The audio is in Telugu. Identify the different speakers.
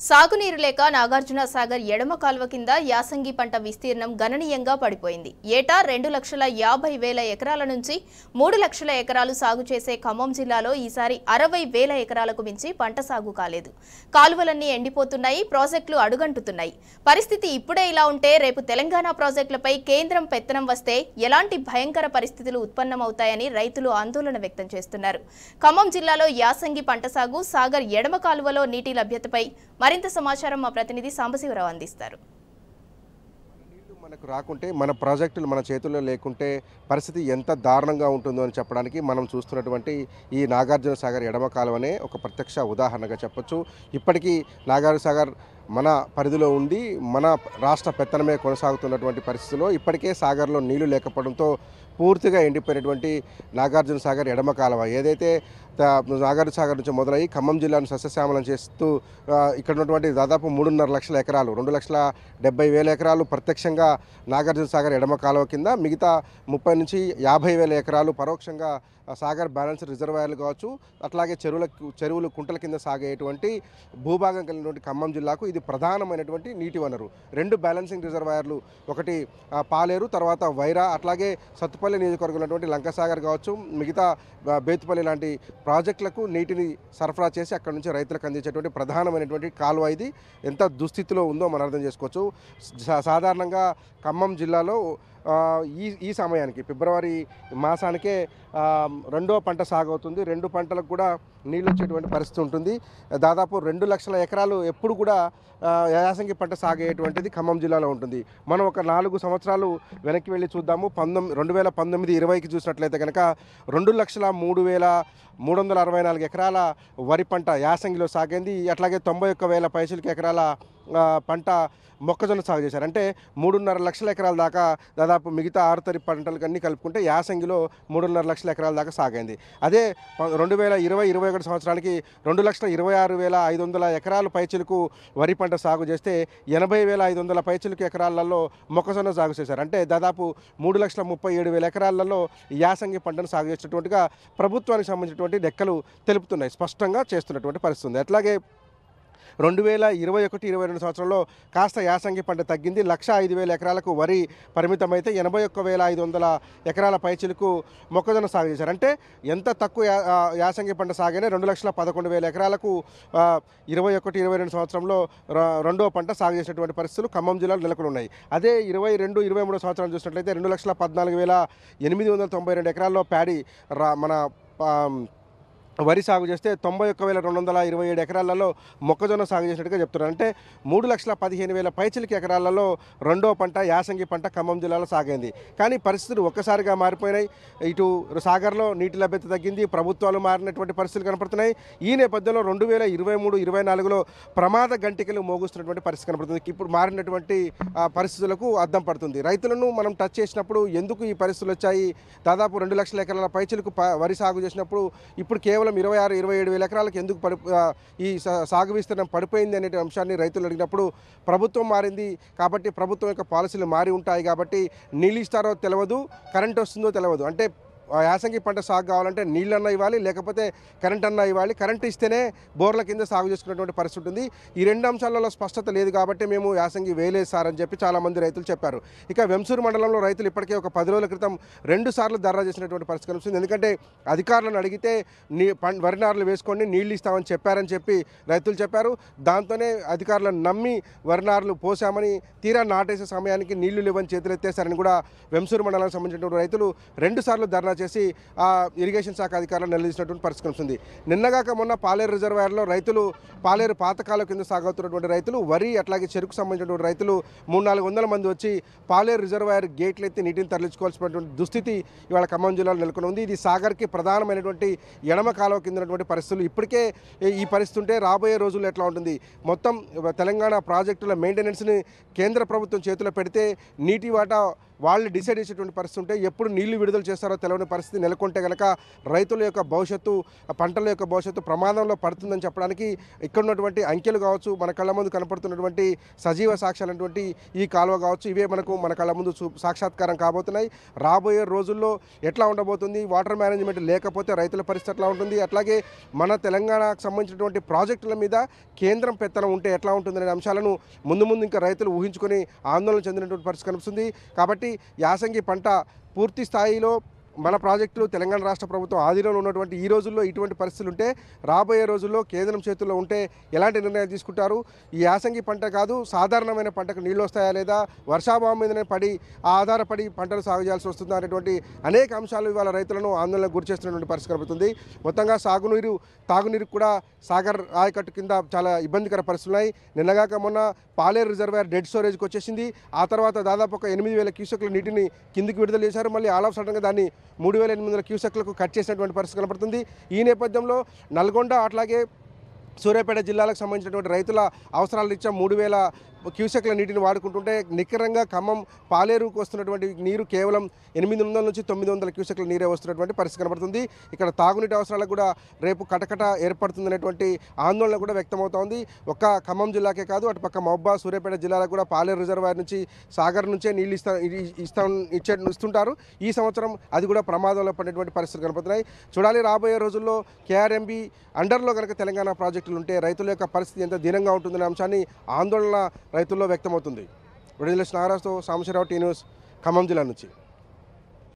Speaker 1: సాగునీరు లేక నాగార్జున సాగర్ ఎడమ కాల్వ కింద యాసంగి పంట విస్తీర్ణం గణనీయంగా పడిపోయింది. ఏటా 2,50,000 ఎకరాల నుంచి 3 లక్షల ఎకరాలు సాగు చేసే ఖమ్మం జిల్లాలో ఈసారి 60,000 ఎకరాలకు మించి పంట సాగు కాలేదు. కాలువలన్నీ ఎండిపోతున్నాయి, ప్రాజెక్టులు అడుగంటుతున్నాయి. పరిస్థితి ఇప్పుడే ఇలా ఉంటే రేపు తెలంగాణ ప్రాజెక్టులపై కేంద్రం పెత్తనం వస్తే ఎలాంటి భయంకర పరిస్థితులు ఉత్పన్నమవుతాయని రైతులు ఆందోళన వ్యక్తం చేస్తున్నారు. ఖమ్మం జిల్లాలో యాసంగి పంట సాగు, సాగర్ ఎడమ కాలువలో నీటి లభ్యతపై మరింత సమాచారం మా ప్రతినిధి సాంబశివరావు అందిస్తారు.
Speaker 2: మనకు రాకుంటే మన ప్రాజెక్టులు మన చేతుల్లో లేకుంటే పరిస్థితి ఎంత దారుణంగా ఉంటుందో అని చెప్పడానికి మనం చూస్తున్నటువంటి ఈ నాగార్జున సాగర్ ఎడమ కాలువనే ఒక ప్రత్యక్ష ఉదాహరణగా చెప్పొచ్చు. ఇప్పటికీ నాగార్జున సాగర్ మన పరిధిలో ఉంది, మన రాష్ట్ర పెత్తనమే కొనసాగుతున్నటువంటి పరిస్థితిలో ఇప్పటికే సాగర్లో నీళ్లు లేకపోవడంతో పూర్తిగా ఎండిపోయినటువంటి నాగార్జున సాగర్ ఎడమ కాలువ ఏదైతే నాగార్జున సాగర్ నుంచి మొదలై ఖమ్మం జిల్లాను సస్యశ్యామలం చేస్తూ ఇక్కడ ఉన్నటువంటి దాదాపు 3.5 లక్షల ఎకరాలు 2,70,000 ఎకరాలు ప్రత్యక్షంగా నాగార్జున సాగర్ ఎడమ కాలువ కింద, మిగతా 30 నుంచి 50,000 ఎకరాలు పరోక్షంగా సాగర్ బ్యాలెన్స్ రిజర్వాయర్లు కావచ్చు, అట్లాగే చెరువులు కుంటల కింద సాగేటువంటి భూభాగం కలిగినటువంటి ఖమ్మం జిల్లాకు ఇది ప్రధానమైనటువంటి నీటి వనరు. 2 బ్యాలెన్సింగ్ రిజర్వాయర్లు, ఒకటి పాలేరు, తర్వాత వైరా, అట్లాగే సత్తుపల్లి నియోజకవర్గం ఉన్నటువంటి లంకసాగర్ కావచ్చు, మిగతా బేతుపల్లి లాంటి ప్రాజెక్టులకు నీటిని సరఫరా చేసి అక్కడ నుంచి రైతులకు అందించేటువంటి ప్రధానమైనటువంటి కాలువ. ఇది ఎంత దుస్థితిలో ఉందో మనం అర్థం చేసుకోవచ్చు. సాధారణంగా ఖమ్మం జిల్లాలో ఈ సమయానికి ఫిబ్రవరి మాసానికే రెండో పంట సాగు అవుతుంది. 2 పంటలకు కూడా నీళ్ళు వచ్చేటువంటి పరిస్థితి ఉంటుంది. దాదాపు 2 లక్షల ఎకరాలు ఎప్పుడు కూడా యాసంగి పంట సాగేటువంటిది ఖమ్మం జిల్లాలో ఉంటుంది. మనం ఒక 4 సంవత్సరాలు వెనక్కి వెళ్ళి చూద్దాము. 2019-20కి చూసినట్లయితే కనుక 2,03,364 ఎకరాల వరి పంట యాసంగిలో సాగింది. అట్లాగే 91,000 పైసలకి ఎకరాల పంట మొక్కజొన్న సాగు చేశారు. అంటే 3.5 లక్షల ఎకరాల దాకా దాదాపు మిగతా ఆరుతరి పంటలకు అన్నీ కలుపుకుంటే యాసంగిలో 3.5 లక్షల ఎకరాల దాకా సాగింది. అదే 2020-21 సంవత్సరానికి 2,26,500 ఎకరాలు పైచిలకు వరి పంట సాగు చేస్తే 80,500 పైచిలకు ఎకరాలలో మొక్కజొన్న సాగు చేశారు. అంటే దాదాపు 3,37,000 ఎకరాలలో యాసంగి పంటను సాగు చేసినటువంటిగా ప్రభుత్వానికి సంబంధించినటువంటి లెక్కలు తెలుపుతున్నాయి, స్పష్టంగా చేస్తున్నటువంటి పరిస్థితి ఉంది. అట్లాగే 2021-22 సంవత్సరంలో కాస్త యాసంగి పంట తగ్గింది. 1,05,000 ఎకరాలకు వరి పరిమితమైతే 81,500 ఎకరాల పైచిలకు మొక్కజొన్న సాగు చేశారు. అంటే ఎంత తక్కువ యాసంగి పంట సాగైనా 2,11,000 ఎకరాలకు 21-22 సంవత్సరంలో రెండో పంట సాగు చేసినటువంటి పరిస్థితులు ఖమ్మం జిల్లాలో నెలకొని ఉన్నాయి. అదే 22-23 సంవత్సరాలు చూసినట్లయితే 2,14,492 ఎకరాల్లో ప్యాడీ మన వరి సాగు చేస్తే 91,227 ఎకరాలలో మొక్కజొన్న సాగు చేసినట్టుగా చెప్తున్నారు. అంటే 3,15,000 పైచిలికి ఎకరాలలో రెండో పంట యాసంగి పంట ఖమ్మం జిల్లాలో సాగైంది. కానీ పరిస్థితులు ఒక్కసారిగా మారిపోయినాయి. ఇటు సాగర్లో నీటి లభ్యత తగ్గింది, ప్రభుత్వాలు మారినటువంటి పరిస్థితులు కనపడుతున్నాయి. ఈ నేపథ్యంలో 2023-24లో ప్రమాద గంటికలు మోగుస్తున్నటువంటి పరిస్థితి కనపడుతుంది. ఇప్పుడు మారినటువంటి పరిస్థితులకు అద్దం పడుతుంది. రైతులను మనం టచ్ చేసినప్పుడు ఎందుకు ఈ పరిస్థితులు వచ్చాయి, దాదాపు 2 లక్షల ఎకరాల పైచిలకు వరి సాగు చేసినప్పుడు ఇప్పుడు కేవలం 26-27 ఎకరాలకు ఎందుకు ఈ సాగు విస్తీర్ణం పడిపోయింది అనే అంశాన్ని రైతులు అడిగినప్పుడు ప్రభుత్వం మారింది కాబట్టి ప్రభుత్వం యొక్క పాలసీలు మారి ఉంటాయి కాబట్టి నీళ్ళు ఇస్తారో తెలియదు, కరెంట్ వస్తుందో తెలియదు. అంటే యాసంగి పంట సాగు కావాలంటే నీళ్ళన్నా ఇవ్వాలి, లేకపోతే కరెంట్ అన్నా ఇవ్వాలి. కరెంట్ ఇస్తేనే బోర్ల కింద సాగు చేసుకునేటువంటి పరిస్థితి ఉంటుంది. ఈ 2 అంశాలలో స్పష్టత లేదు కాబట్టి మేము యాసంగి వేయలేసారని చెప్పి చాలామంది రైతులు చెప్పారు. ఇక వెంసూరు మండలంలో రైతులు ఇప్పటికే ఒక 10 రోజుల క్రితం 2 సార్లు ధర్నా చేసినటువంటి పరిస్థితి కనిపిస్తుంది. ఎందుకంటే అధికారులను అడిగితే వరి నారులు వేసుకొని నీళ్ళు ఇస్తామని చెప్పారని చెప్పి రైతులు చెప్పారు. దాంతోనే అధికారులను నమ్మి వరి నారులు పోసామని తీరా నాటేసే సమయానికి నీళ్లు లేవని చేతులు ఎత్తేసారని కూడా వెంసూరు మండలానికి సంబంధించినటువంటి రైతులు 2 సార్లు ధర్నా చేసి ఆ ఇరిగేషన్ శాఖ అధికారులను నిలదీసినటువంటి పరిస్థితి కనిపిస్తుంది. నిన్నగాక మొన్న పాలేరు రిజర్వాయర్లో రైతులు, పాలేరు పాతకాలం కింద సాగుతున్నటువంటి రైతులు, వరి అట్లాగే చెరుకు సంబంధించినటువంటి రైతులు 300-400 మంది వచ్చి పాలేరు రిజర్వాయర్ గేట్లు ఎత్తి నీటిని తరలించుకోవాల్సినటువంటి దుస్థితి ఇవాళ ఖమ్మం జిల్లాలో నెలకొని ఉంది. ఇది సాగర్కి ప్రధానమైనటువంటి ఎడమ కాలువ కింద ఉన్నటువంటి పరిస్థితులు. ఇప్పటికే ఈ పరిస్థితి ఉంటే రాబోయే రోజుల్లో ఎట్లా ఉంటుంది, మొత్తం తెలంగాణ ప్రాజెక్టుల మెయింటెనెన్స్ని కేంద్ర ప్రభుత్వం చేతిలో పెడితే నీటి వాటా వాళ్ళు డిసైడ్ చేసేటువంటి పరిస్థితి ఉంటే ఎప్పుడు నీళ్లు విడుదల చేస్తారో తెలియని పరిస్థితి నెలకొంటే కనుక రైతుల యొక్క భవిష్యత్తు, పంటల యొక్క భవిష్యత్తు ప్రమాదంలో పడుతుందని చెప్పడానికి ఇక్కడ ఉన్నటువంటి అంకెలు కావచ్చు, మన కళ్ళ ముందు కనపడుతున్నటువంటి సజీవ సాక్ష్యాలైనటువంటి ఈ కాలువ కావచ్చు, ఇవే మన కళ్ళ ముందు సాక్షాత్కారం కాబోతున్నాయి. రాబోయే రోజుల్లో ఎట్లా ఉండబోతుంది, వాటర్ మేనేజ్మెంట్ లేకపోతే రైతుల పరిస్థితి ఎట్లా ఉంటుంది, అట్లాగే మన తెలంగాణకు సంబంధించినటువంటి ప్రాజెక్టుల మీద కేంద్రం పెత్తనం ఉంటే ఎట్లా ఉంటుందనే అంశాలను ముందు ఇంకా రైతులు ఊహించుకొని ఆందోళన చెందినటువంటి పరిస్థితి కనిపిస్తుంది. కాబట్టి యాసంగి పంట పూర్తి స్థాయిలో మన ప్రాజెక్టులు తెలంగాణ రాష్ట్ర ప్రభుత్వం ఆధీనంలో ఉన్నటువంటి ఈ రోజుల్లో ఇటువంటి పరిస్థితులు ఉంటే రాబోయే రోజుల్లో కేంద్రం చేతుల్లో ఉంటే ఎలాంటి నిర్ణయాలు తీసుకుంటారు, ఈ యాసంగి పంట కాదు సాధారణమైన పంటకు నీళ్ళు వస్తాయా లేదా, వర్షాభావం మీదనే ఆధారపడి పంటలు సాగు చేయాల్సి వస్తుందా అనేటువంటి అనేక అంశాలు ఇవాళ రైతులను ఆందోళనకు గురి చేస్తున్నటువంటి పరిస్థితి కనబడుతుంది. మొత్తంగా సాగునీరు, తాగునీరు కూడా సాగర్ ఆయకట్టు కింద చాలా ఇబ్బందికర పరిస్థితులు ఉన్నాయి. నిన్నగాక మొన్న పాలేరు రిజర్వాయర్ డెడ్ స్టోరేజ్కి వచ్చేసింది. ఆ తర్వాత దాదాపు ఒక 8,000 క్యూసెక్ల నీటిని కిందికి విడుదల చేశారు. మళ్ళీ ఆల్ ఆఫ్ సడన్గా దాన్ని 3,800 క్యూసెక్లకు కట్ చేసినటువంటి పరిస్థితి కనబడుతుంది. ఈ నేపథ్యంలో నల్గొండ అట్లాగే సూర్యాపేట జిల్లాలకు సంబంధించినటువంటి రైతుల అవసరాల రీత్యా 3,000 క్యూసెక్ల నీటిని వాడుకుంటుంటే నికరంగా ఖమ్మం పాలేరుకు వస్తున్నటువంటి నీరు కేవలం 800 నుంచి 900 క్యూసెక్ల నీరే వస్తున్నటువంటి పరిస్థితి కనబడుతుంది. ఇక్కడ తాగునీటి అవసరాలకు కూడా రేపు కటకట ఏర్పడుతుందనేటువంటి ఆందోళన కూడా వ్యక్తమవుతోంది. ఒక్క ఖమ్మం జిల్లాకే కాదు, అటుపక్క మహబూబాబాద్, సూర్యాపేట జిల్లాలకు కూడా పాలేరు రిజర్వాయర్ నుంచి సాగర్ నుంచే నీళ్ళు ఇస్తుంటారు. ఈ సంవత్సరం అది కూడా ప్రమాదంలో పడినటువంటి పరిస్థితులు కనబడుతున్నాయి. చూడాలి రాబోయే రోజుల్లో కేఆర్ఎంబీ అండర్లో కనుక తెలంగాణ ప్రాజెక్టులు ఉంటే రైతుల యొక్క పరిస్థితి ఎంత దీనంగా ఉంటుందనే అంశాన్ని ఆందోళన రైతుల్లో వ్యక్తమవుతుంది. విడుదల నాగరాజుతో సాంబశివరావు, టీ న్యూస్, ఖమ్మం జిల్లా నుంచి.